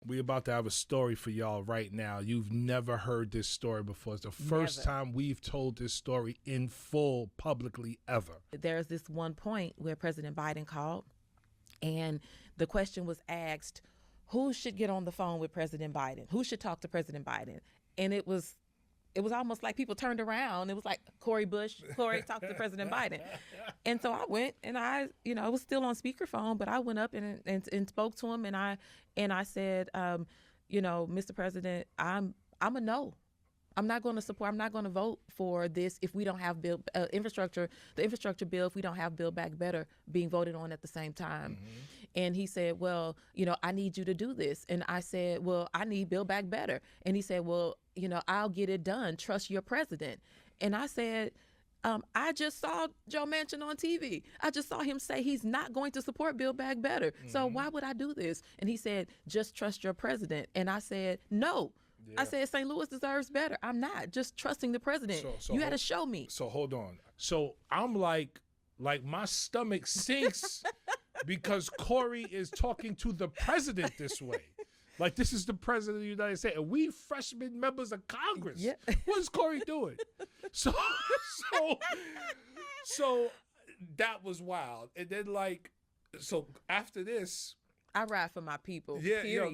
We about to have a story for y'all right now. You've never heard this story before. It's the first time we've told this story in full publicly ever. There's this one point where President Biden called, and the question was asked, who should get on the phone with President Biden? Who should talk to President Biden? And it was almost like people turned around. It was like Cori talked to President Biden. And so I went, and it was still on speakerphone, but I went up and spoke to him, and I said, Mr. President, I'm a no. I'm not going to support. I'm not going to vote for this if we don't have the infrastructure bill. If we don't have Build Back Better being voted on at the same time. Mm-hmm. And he said, well, I need you to do this. And I said, well, I need Build Back Better. And he said, well, I'll get it done. Trust your president. And I said, I just saw Joe Manchin on TV. I just saw him say he's not going to support Build Back Better. Mm-hmm. So why would I do this? And he said, just trust your president. And I said, no. Yeah. I said, St. Louis deserves better. I'm not just trusting the president. So you had to show me. So hold on. So I'm like my stomach sinks because Cori is talking to the president this way. Like, this is the president of the United States. And we freshman members of Congress. Yeah. What is Cori doing? So that was wild. And then so after this, I ride for my people. Yeah,